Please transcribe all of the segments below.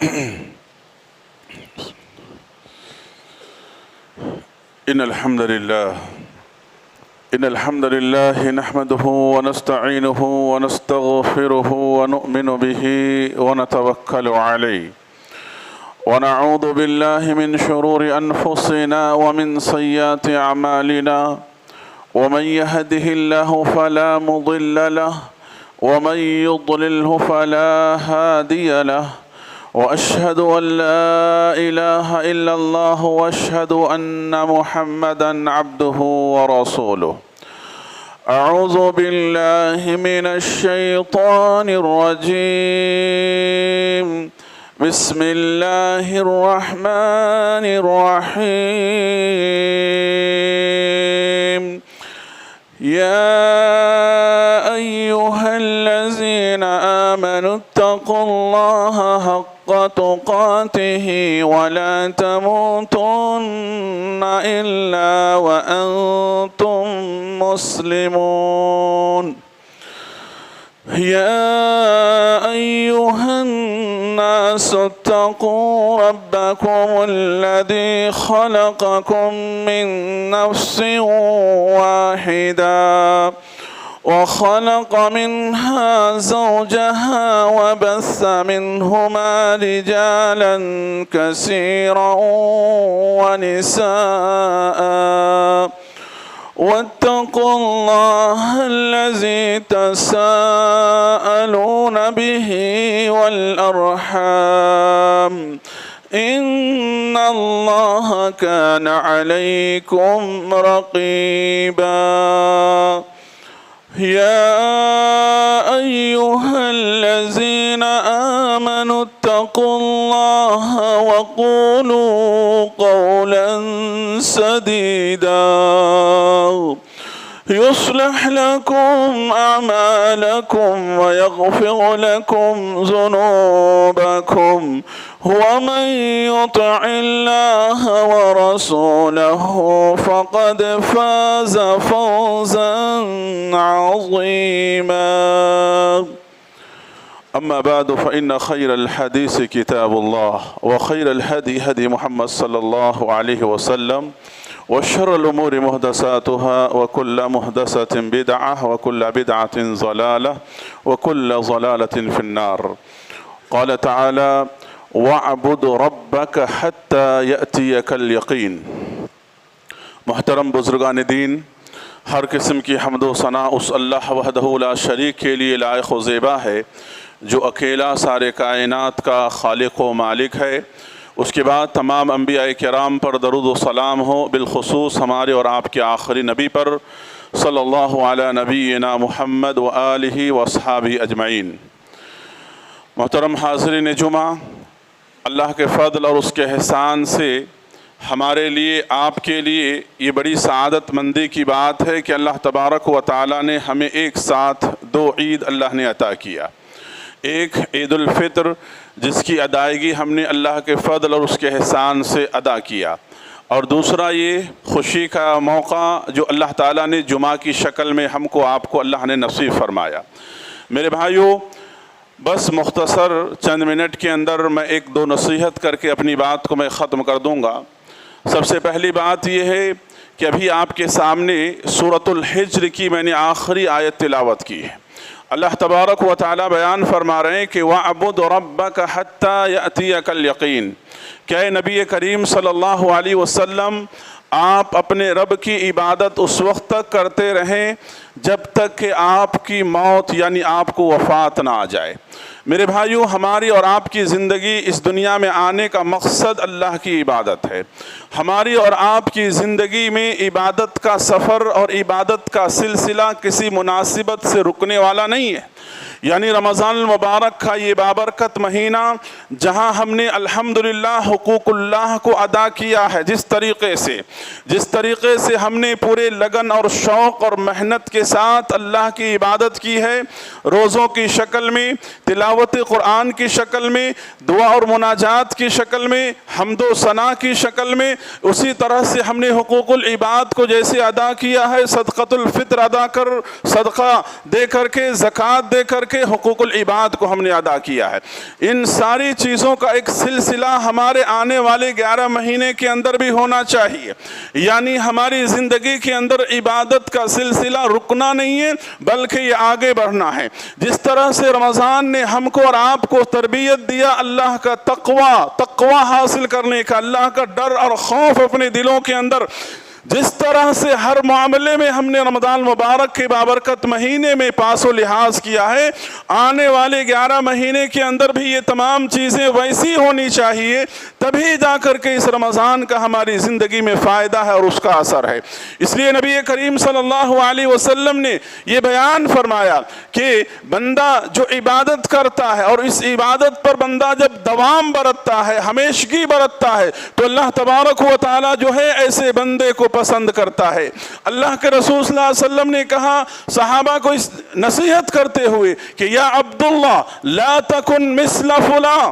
إن الحمد لله نحمده ونستعينه ونستغفره ونؤمن به ونتوكل عليه ونعوذ بالله من شرور أنفسنا ومن سيئات أعمالنا ومن يهده الله فلا مضل له ومن يضلله فلا هادي له وأشهد أن لا إله إلا الله وأشهد أن محمدا عبده ورسوله. أعوذ بالله من الشيطان الرجيم. بسم الله الرحمن الرحيم. يا أيها الذين آمنوا اتقوا الله حق تقاته ولا تموتن إلا وأنتم مسلمون. يا أيها الناس اتقوا ربكم الذي خلقكم من نفس واحدة وخلق منها زوجها وبث منهما رجالا كثيرا ونساء واتقوا الله الذي تساءلون به والأرحام إن الله كان عليكم رقيبا. يا أيها الذين آمنوا اتقوا الله وقولوا قولا سديدا يصلح لكم أعمالكم ويغفر لكم ذنوبكم ومن يطع الله ورسوله فقد فاز فوزا عظيما. أما بعد فإن خير الحديث كتاب الله وخير الهدي هدي محمد صلى الله عليه وسلم وشر الأمور محدثاتها وكل محدثة بدعة وكل بدعة ضلالة وكل ضلالة في النار. قال تعالى وَاعْبُدْ رَبَّكَ حَتَّى يَأْتِيَكَ الْيَقِينُ. محترم بزرگان دین، ہر قسم کی حمد و ثنا اس اللہ وحدہ لا شریک کے لیے لائق و زیبا ہے جو اکیلا سارے کائنات کا خالق و مالک ہے۔ اس کے بعد تمام انبیاء کرام پر درود و سلام ہو، بالخصوص ہمارے اور آپ کے آخری نبی پر صلی اللہ علی نبینا محمد و آلہ و اصحابہ اجمعین۔ محترم حاضرین جمعہ، اللہ کے فضل اور اس کے احسان سے ہمارے لیے، آپ کے لیے یہ بڑی سعادت مندی کی بات ہے کہ اللہ تبارک و تعالیٰ نے ہمیں ایک ساتھ دو عید اللہ نے عطا کیا۔ ایک عید الفطر جس کی ادائیگی ہم نے اللہ کے فضل اور اس کے احسان سے ادا کیا، اور دوسرا یہ خوشی کا موقع جو اللہ تعالیٰ نے جمعہ کی شکل میں ہم کو آپ کو اللہ نے نصیب فرمایا۔ میرے بھائیوں، بس مختصر چند منٹ کے اندر میں ایک دو نصیحت کر کے اپنی بات کو میں ختم کر دوں گا۔ سب سے پہلی بات یہ ہے کہ ابھی آپ کے سامنے سورۃ الحجر کی میں نے آخری آیت تلاوت کی ہے۔ اللہ تبارک و تعالیٰ بیان فرما رہے ہیں کہ وَاعْبُدْ رَبَّكَ حَتَّى يَأْتِيَكَ الْيَقِينُ کہ اے نبی کریم صلی اللہ علیہ وسلم، آپ اپنے رب کی عبادت اس وقت تک کرتے رہیں جب تک کہ آپ کی موت یعنی آپ کو وفات نہ آ جائے۔ میرے بھائیوں، ہماری اور آپ کی زندگی اس دنیا میں آنے کا مقصد اللہ کی عبادت ہے۔ ہماری اور آپ کی زندگی میں عبادت کا سفر اور عبادت کا سلسلہ کسی مناسبت سے رکنے والا نہیں ہے۔ یعنی رمضان المبارک کا یہ بابرکت مہینہ جہاں ہم نے الحمدللہ حقوق اللہ کو ادا کیا ہے، جس طریقے سے ہم نے پورے لگن اور شوق اور محنت کے ساتھ اللہ کی عبادت کی ہے، روزوں کی شکل میں، تلاوت قرآن کی شکل میں، دعا اور مناجات کی شکل میں، حمد و ثنا کی شکل میں، اسی طرح سے ہم نے حقوق العباد کو جیسے ادا کیا ہے، صدقۃ الفطر ادا کر، صدقہ دے کر کے، زکوٰۃ دے کر کے حقوق العباد کو ہم نے ادا کیا ہے۔ ان ساری چیزوں کا ایک سلسلہ ہمارے آنے والے 11 مہینے کے اندر بھی ہونا چاہیے، یعنی ہماری زندگی کے اندر عبادت کا سلسلہ رکنا نہیں ہے بلکہ یہ آگے بڑھنا ہے۔ جس طرح سے رمضان نے ہم کو اور آپ کو تربیت دیا اللہ کا تقوی حاصل کرنے کا، اللہ کا ڈر اور خوف اپنے دلوں کے اندر، جس طرح سے ہر معاملے میں ہم نے رمضان مبارک کے بابرکت مہینے میں پاس و لحاظ کیا ہے، آنے والے 11 مہینے کے اندر بھی یہ تمام چیزیں ویسی ہونی چاہیے، تبھی جا کر کے اس رمضان کا ہماری زندگی میں فائدہ ہے اور اس کا اثر ہے۔ اس لیے نبی کریم صلی اللہ علیہ وسلم نے یہ بیان فرمایا کہ بندہ جو عبادت کرتا ہے اور اس عبادت پر بندہ جب دوام برتتا ہے، ہمیشگی برتتا ہے، تو اللہ تبارک و تعالی جو ہے ایسے بندے کو پسند کرتا ہے۔ اللہ کے رسول صلی اللہ علیہ وسلم نے کہا صحابہ کو اس نصیحت کرتے ہوئے کہ یا عبداللہ لا تکن مثل فلاں،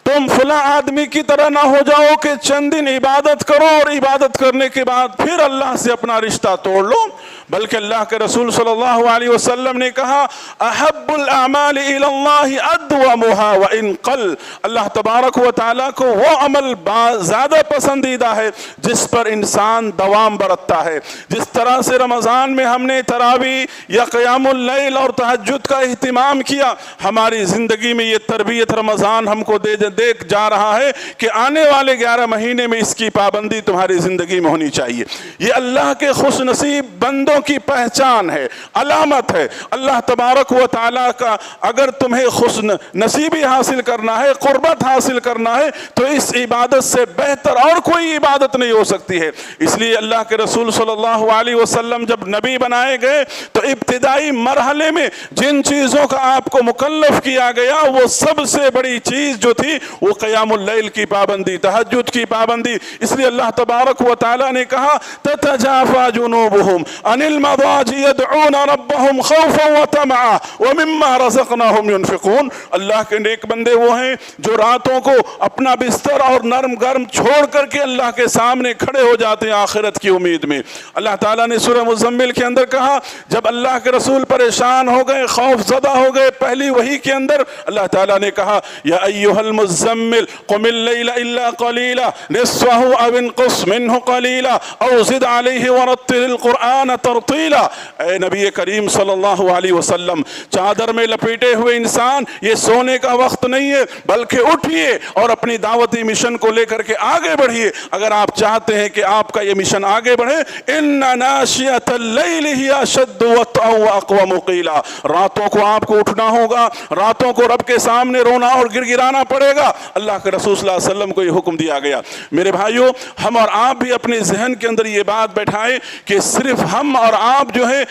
تم فلاں آدمی کی طرح نہ ہو جاؤ کہ چند دن عبادت کرو اور عبادت کرنے کے بعد پھر اللہ سے اپنا رشتہ توڑ لو، بلکہ اللہ کے رسول صلی اللہ علیہ وسلم نے کہا احب الاعمال الی اللہ ادومها وان قل، اللہ تبارک و تعالیٰ کو وہ عمل زیادہ پسندیدہ ہے جس پر انسان دوام برتتا ہے۔ جس طرح سے رمضان میں ہم نے تراویح یا قیام اللیل اور تہجد کا اہتمام کیا، ہماری زندگی میں یہ تربیت رمضان ہم کو دیکھ جا رہا ہے کہ آنے والے 11 مہینے میں اس کی پابندی تمہاری زندگی میں ہونی چاہیے۔ یہ اللہ کے خوش نصیب بندوں کی پہچان ہے، علامت ہے۔ اللہ تبارک و تعالیٰ کا اگر تمہیں خوش نصیبی حاصل کرنا ہے، قربت حاصل کرنا ہے، تو اس عبادت سے بہتر اور کوئی عبادت نہیں ہو سکتی ہے۔ اس لیے اللہ کے رسول صلی اللہ علیہ وسلم جب نبی بنائے گئے تو ابتدائی مرحلے میں جن چیزوں کا آپ کو مکلف کیا گیا وہ سب سے بڑی چیز جو تھی وہ قیام اللیل کی پابندی، تہجد کی پابندی۔ اس لیے اللہ تبارک و تعالیٰ نے کہا تتجافى جنوبهم عن المضاجع يدعون ربهم خوفا وطمعا ومما رزقناهم ينفقون۔ اللہ کے نیک بندے وہ ہیں جو راتوں کو اپنا بستر اور نرم گرم چھوڑ کر کے اللہ کے سامنے کھڑے ہو جاتے ہیں آخرت کی امید میں۔ اللہ تعالیٰ نے سورہ مزمل کے اندر کہا جب اللہ کے رسول پریشان ہو گئے، خوف زدہ ہو گئے، پہلی وحی کے اندر اللہ تعالیٰ نے کہا یا ایھا المزمل قم اللیل الا قلیلا نصفه او انقص منه قلیلا او زد علیہ ورتل القرآن ترتیلا۔ اے نبی کریم صلی اللہ علیہ وسلم، چادر میں لپیٹے ہوئے انسان، یہ سونے کا وقت نہیں ہے، بلکہ اٹھئے اور اپنی دعوتی مشن کو لے کر کے آگے بڑھئے۔ اگر آپ چاہتے ہیں کہ آپ کا یہ مشن آگے بڑھے، ان ناشئۃ اللیل ہی اشد وطئا واقوم قیلا، راتوں کو آپ کو اٹھنا ہوگا، راتوں کو رب کے سامنے رونا اور گر گرانا پڑے گا۔ اللہ کے رسول صلی اللہ علیہ وسلم کو یہ حکم دیا گیا۔ میرے بھائیوں، ہم اور آپ بھی اپنے ذہن کے اندر یہ بات بیٹھائیں کہ صرف ہم اور آپ جو ہے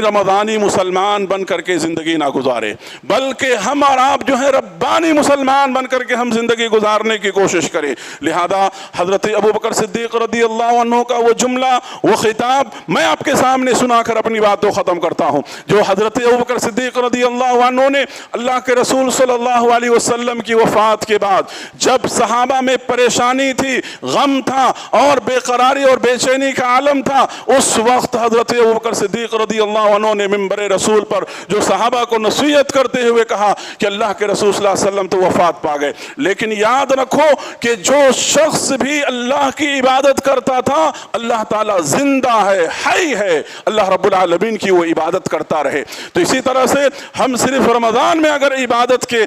رمضانی مسلمان بن کر کے زندگی نہ گزارے، بلکہ ہم اور آپ جو ہے ربانی مسلمان بن کر کے ہم زندگی گزارنے کی کوشش کریں۔ لہذا حضرت ابوبکر صدیق رضی اللہ عنہ کا وہ جملہ، وہ خطاب میں آپ کے سامنے سنا کر اپنی بات کو ختم کرتا ہوں، جو حضرت ابوبکر صدیق رضی اللہ عنہ نے اللہ کے رسول صلی اللہ علیہ وسلم کی وفات کے بعد جب صحابہ میں پریشانی تھی، غم تھا اور بے قراری اور بے چینی کا عالم تھا، اس وقت حضرت ابوبکر صدیق رضی اللہ عنہ نے منبر رسول پر جو صحابہ کو نصیحت کرتے ہوئے کہا کہ اللہ کے رسول صلی اللہ علیہ وسلم تو وفات پا گئے، لیکن یاد رکھو کہ جو شخص بھی اللہ کی عبادت کرتا تھا اللہ تعالیٰ زندہ ہے، حی ہے، اللہ رب العالمین کی وہ عبادت کرتا رہے۔ تو اسی طرح سے ہم صرف رمضان میں اگر عبادت کے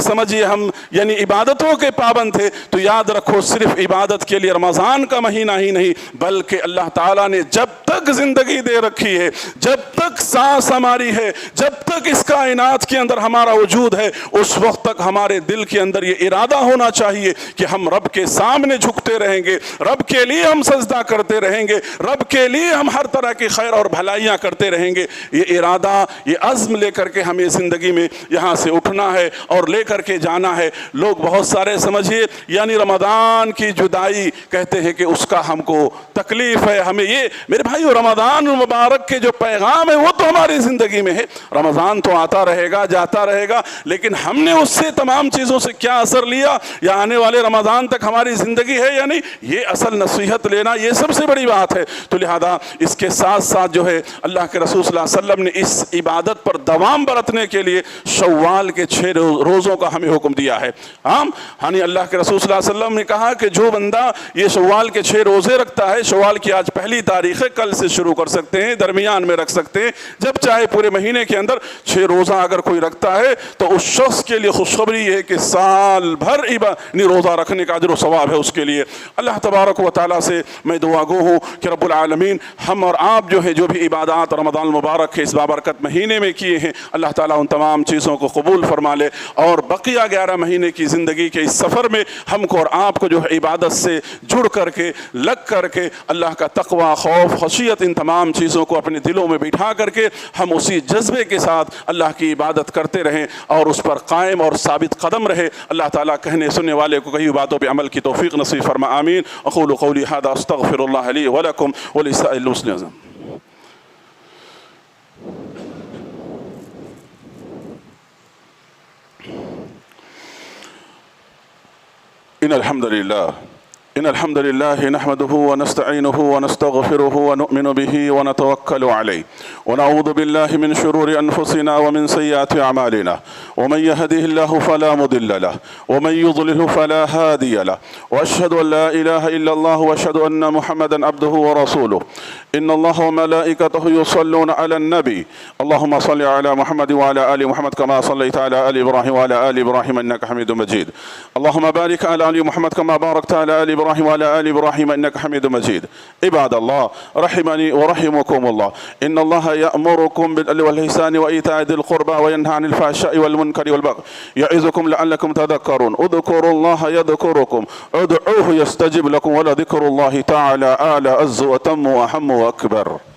سمجھیے ہم یعنی عبادتوں کے پابند تھے، تو یاد رکھو صرف عبادت کے لیے رمضان کا مہینہ ہی نہیں، بلکہ اللہ تعالیٰ نے جب تک زندگی دے رکھی ہے، جب تک سانس ہماری ہے، جب تک اس کائنات کے اندر ہمارا وجود ہے، اس وقت تک ہمارے دل کے اندر یہ ارادہ ہونا چاہیے کہ ہم رب کے سامنے جھکتے رہیں گے، رب کے لیے ہم سجدہ کرتے رہیں گے، رب کے لیے ہم ہر طرح کی خیر اور بھلائیاں کرتے رہیں گے۔ یہ ارادہ، یہ عزم لے کر کے ہمیں زندگی میں یہاں سے اٹھنا ہے اور لے کر کے جانا ہے۔ لوگ لوگ بہت سارے سمجھیے یعنی رمضان کی جدائی کہتے ہیں کہ اس کا ہم کو تکلیف ہے، ہمیں یہ، میرے بھائیو رمضان المبارک کے جو پیغام ہے وہ تو ہماری زندگی میں ہے۔ رمضان تو آتا رہے گا، جاتا رہے گا، لیکن ہم نے اس سے تمام چیزوں سے کیا اثر لیا، یا آنے والے رمضان تک ہماری زندگی ہے یا نہیں، یہ اصل نصیحت لینا یہ سب سے بڑی بات ہے۔ تو لہذا اس کے ساتھ ساتھ جو ہے اللہ کے رسول صلی اللہ علیہ وسلم نے اس عبادت پر دوام برتنے کے لیے شوال کے 6 روزوں کا ہمیں حکم دیا ہے۔ ہاں اللہ کے رسول صلی اللہ علیہ وسلم نے کہا کہ جو بندہ یہ شوال کے 6 روزے رکھتا ہے، شوال کی آج پہلی تاریخ ہے، کل سے شروع کر سکتے ہیں، درمیان میں رکھ سکتے ہیں، جب چاہے پورے مہینے کے اندر 6 روزہ اگر کوئی رکھتا ہے تو اس شخص کے لیے خوشخبری ہے کہ سال بھر روزہ رکھنے کا اجر و ثواب ہے اس کے لیے۔ اللہ تبارک و تعالیٰ سے میں دعا گو ہوں کہ رب العالمین ہم اور آپ جو ہے جو بھی عبادات رمضان المبارک کے اس بابرکت مہینے میں کیے ہیں، اللہ تعالیٰ ان تمام چیزوں کو قبول فرما لے، اور بقیہ 11 مہینے کی زندگی کے اس سفر میں ہم کو اور آپ کو جو ہے عبادت سے جڑ کر کے، لگ کر کے، اللہ کا تقوی، خوف، خشیت، ان تمام چیزوں کو اپنے دلوں میں بٹھا کر کے ہم اسی جذبے کے ساتھ اللہ کی عبادت کرتے رہیں اور اس پر قائم اور ثابت قدم رہے۔ اللہ تعالیٰ کہنے سننے والے کو کہی باتوں پہ عمل کی توفیق نصیب فرما، آمین۔ اقول قولی ھذا استغفر اللہ لی ولکم ولسائر المسلمین۔ إن الحمد لله نحمده ونستعينه ونستغفره ونؤمن به ونتوكل عليه ونعوذ بالله من شرور أنفسنا ومن سيئات أعمالنا ومن يهده الله فلا مضل له ومن يضلل فلا هادي له وأشهد أن لا إله إلا الله وأشهد أن محمدا عبده ورسوله إن الله وملائكته يصلون على النبي اللهم صل على محمد وعلى آل محمد كما صليت على آل إبراهيم وعلى آل إبراهيم إنك حميد مجيد اللهم بارك على آل محمد كما باركت على آل إبراهيم وعلى آل إبراهيم إنك حميد مجيد عباد الله رحمني ورحمكم الله إن الله يأمركم بالعدل والإحسان وإيتاء ذي القربى وينهى عن الفحشاء والمنكر والبغي يعظكم لعلكم تذكرون اذكروا الله يذكركم ادعوه يستجب لكم ولذكر الله تعالى أعلى عز وتم وأهم وأكبر